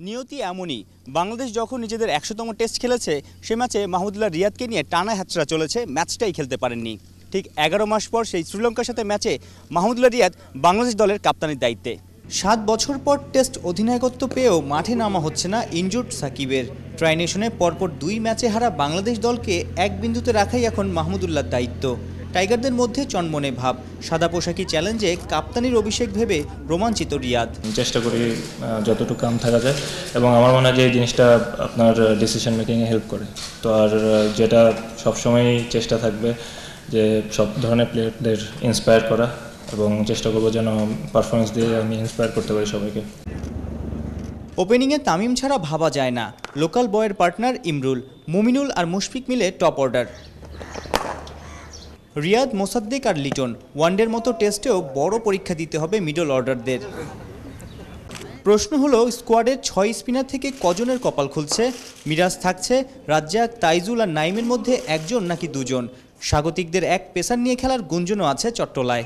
নিয়তি এমনই, বাংলাদেশ যখন নিজেদের ১০০তম টেস্ট খেলেছে সে ম্যাচে মাহমুদুল্লাহ রিয়াদকে নিয়ে টানা হ্যাচড়া চলেছে, ম্যাচটাই খেলতে পারেননি। ঠিক ১১ মাস পর সেই শ্রীলঙ্কার সাথে ম্যাচে মাহমুদুল্লাহ রিয়াদ বাংলাদেশ দলের কাপ্তানির দায়িত্বে। ৭ বছর পর টেস্ট অধিনায়কত্ব পেয়েও মাঠে নামা হচ্ছে না ইনজুর্ড সাকিবের। ট্রাই নেশনে পরপর ২ ম্যাচে হারা বাংলাদেশ দলকে এক বিন্দুতে রাখাই এখন মাহমুদুল্লাহর দায়িত্ব। টাইগারদের মধ্যে চনমনে ভাব, সাদা পোশাকি চ্যালেঞ্জে কাপ্তানির অভিষেক ভেবে রোমাঞ্চিত রিয়াদ। চেষ্টা করি যতটুকু কাম থাকা যায়, এবং আমার মনে হয় যে এই জিনিসটা আপনার ডিসিশন মেকিংয়ে হেল্প করে। তো আর যেটা সবসময়ই চেষ্টা থাকবে যে সব ধরনের প্লেয়ারদের ইন্সপায়ার করা, এবং চেষ্টা করবো যেন পারফরমেন্স দিয়ে আমি ইন্সপায়ার করতে পারি সবাইকে। ওপেনিংয়ে তামিম ছাড়া ভাবা যায় না। লোকাল বয়ের পার্টনার ইমরুল, মুমিনুল আর মুশফিক মিলে টপ অর্ডার। রিয়াদ, মোসাদ্দেক আর লিটন। ওয়ানডের মতো টেস্টেও বড় পরীক্ষা দিতে হবে মিডল অর্ডারদের। প্রশ্ন হলো, স্কোয়াডের ৬ স্পিনার থেকে কজনের কপাল খুলছে? মিরাজ থাকছে, রাজ্জাক, তাইজুল আর নাইমের মধ্যে একজন নাকি দুজন? স্বাগতিকদের এক পেসার নিয়ে খেলার গুঞ্জনও আছে চট্টলায়।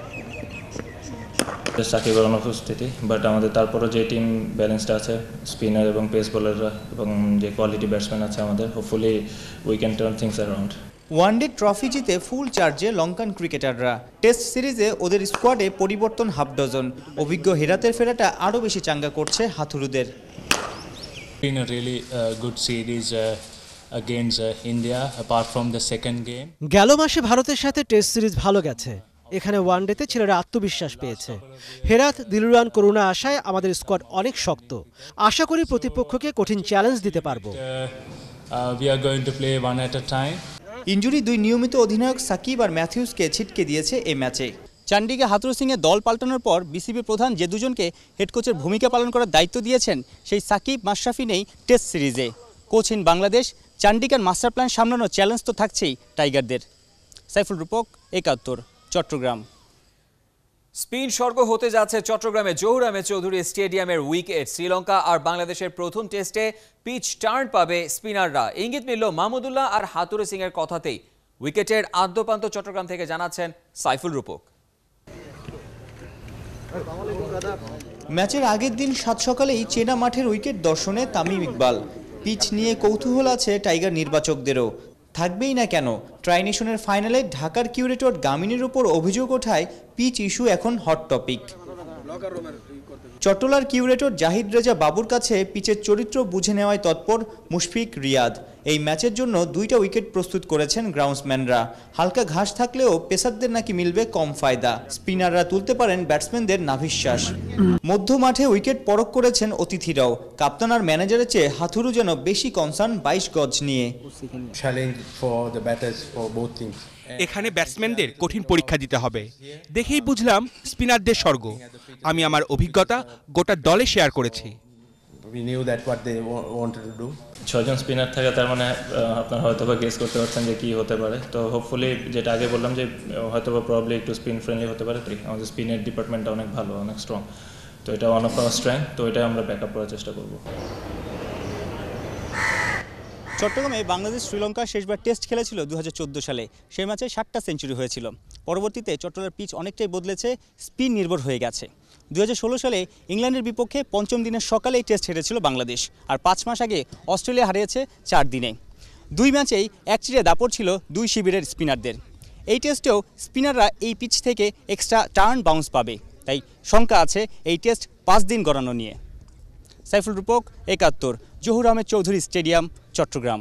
সাকিবের অনুপস্থিতি, বাট আমাদের তারপরও যে টিম ব্যালেন্সটা আছে, স্পিনার এবং পেস বোলাররা এবং যে কোয়ালিটি ব্যাটসম্যান আছে আমাদের, hopefully we can turn things around. One day trophy জিতে ফুল চার্জে লঙ্কান ক্রিকেটাররা। টেস্ট সিরিজে ওদের স্কোয়াডে পরিবর্তন হাফ ডজন। অভিজ্ঞ হেরাতের ফেরাটা আরও বেশি চাঙ্গা করছে হাথুরুদের। Been a really good series against India apart from the second game. গেল মাসে ভারতের সাথে টেস্ট সিরিজ ভালো গেছে। এখানে ওয়ানডেতে ছেলেরা আত্মবিশ্বাস পেয়েছে। হেরাত, দিলুরান, করুণা আশায় আমাদের স্কোয়াড অনেক শক্ত। আশা করি প্রতিপক্ষকে কঠিন চ্যালেঞ্জ দিতে পারবো। We are going to play one at a time. Injury ২ নিয়মিত অধিনায়ক সাকিব আর ম্যাথিউসকে ছিটকে দিয়েছে এই ম্যাচে। চান্ডিকে হাথুরু সিংয়ে দল পাল্টানোর পর বিসিবি প্রধান যে দুজনকে হেড কোচের ভূমিকা পালন করার দায়িত্ব দিয়েছেন, সেই সাকিব, মাশরাফি নেই টেস্ট সিরিজে। কোচহীন বাংলাদেশ, চান্ডিকার মাস্টার প্ল্যান সামলানোর চ্যালেঞ্জ তো থাকছেই টাইগারদের। সাইফুল রূপক, ৭১, চট্টগ্রাম। স্পিন স্বর্গ হতে যাচ্ছে চট্টগ্রামে জহুর আহমেদ চৌধুরী স্টেডিয়ামের উইকেট। শ্রীলঙ্কা আর বাংলাদেশের প্রথম টেস্টে পিচ টার্ন পাবে স্পিনাররা। ইঙ্গিত মিলল মাহমুদুল্লাহ আর হাতুরু সিং এর কথাতেই। উইকেটের আদ্যপ্রান্ত চট্টগ্রাম থেকে জানাচ্ছেন সাইফুল রূপক। ম্যাচের আগের দিন ৭ সকালেই চেনা মাঠের উইকেট দর্শনে তামিম ইকবাল। পিচ নিয়ে কৌতূহল আছে টাইগার নির্বাচকদেরও। থাকবেই না কেন, ট্রাই নেশনের ফাইনালে ঢাকার কিউরেটর গামিনীর উপর অভিযোগ ওঠায় পিচ ইস্যু এখন হট টপিক। চট্টলার কিউরেটর জাহিদ রেজা বাবুর কাছে পিচের চরিত্র বুঝে নেওয়ায় তৎপর মুশফিক, রিয়াদ। এই ম্যাচের জন্য ২টা উইকেট প্রস্তুত করেছেন গ্রাউন্ডসম্যানরা। হালকা ঘাস থাকলেও পেসারদের নাকি মিলবে কম ফায়দা। স্পিনাররা তুলতে পারেন ব্যাটসম্যানদের নাভিশ্বাস। মধ্য মাঠে উইকেট পরখ করেছেন অতিথিরাও। কাপ্তান আর ম্যানেজারের চেয়ে হাথুরু যেন বেশি কনসার্ন ২২ গজ নিয়ে। এখানে ব্যাটসম্যানদের কঠিন পরীক্ষা দিতে হবে। দেখেই বুঝলাম স্পিনারদের স্বর্গ। আমি আমার অভিজ্ঞতা গোটা দলে শেয়ার করেছি। ৬জন স্পিনার থাকে, তার মানে আপনারা হয়তো বা গেস করতে পারছেন যে কী হতে পারে। তো হোপফুলি, যেটা আগে বললাম যে হয়তো বা প্রবলি একটু স্পিন ফ্রেন্ডলি হতে পারে। আমাদের স্পিনের ডিপার্টমেন্টটা অনেক ভালো, অনেক স্ট্রং। তো এটা ওয়ান অফ আওয়ার স্ট্রেংথ, তো এটা আমরা ব্যাক আপ করার চেষ্টা করব। চট্টগ্রামে বাংলাদেশ শ্রীলঙ্কা শেষবার টেস্ট খেলেছিল ২০১৪ সালে। সেই ম্যাচে ৭টা সেঞ্চুরি হয়েছিল। পরবর্তীতে চট্টগ্রামের পিচ অনেকটাই বদলেছে, স্পিন নির্ভর হয়ে গেছে। ২০১৬ সালে ইংল্যান্ডের বিপক্ষে পঞ্চম দিনের সকালেই টেস্ট হেরেছিল বাংলাদেশ, আর ৫ মাস আগে অস্ট্রেলিয়া হারিয়েছে ৪ দিনে। ২ ম্যাচেই একচিড়ে দাপট ছিল ২ শিবিরের স্পিনারদের। এই টেস্টেও স্পিনাররা এই পিচ থেকে এক্সট্রা টার্ন বাউন্স পাবে, তাই শঙ্কা আছে এই টেস্ট ৫ দিন গড়ানো নিয়ে। সাইফুল রূপক, ৭১, জহুর আহমেদ চৌধুরী স্টেডিয়াম, চট্টগ্রাম।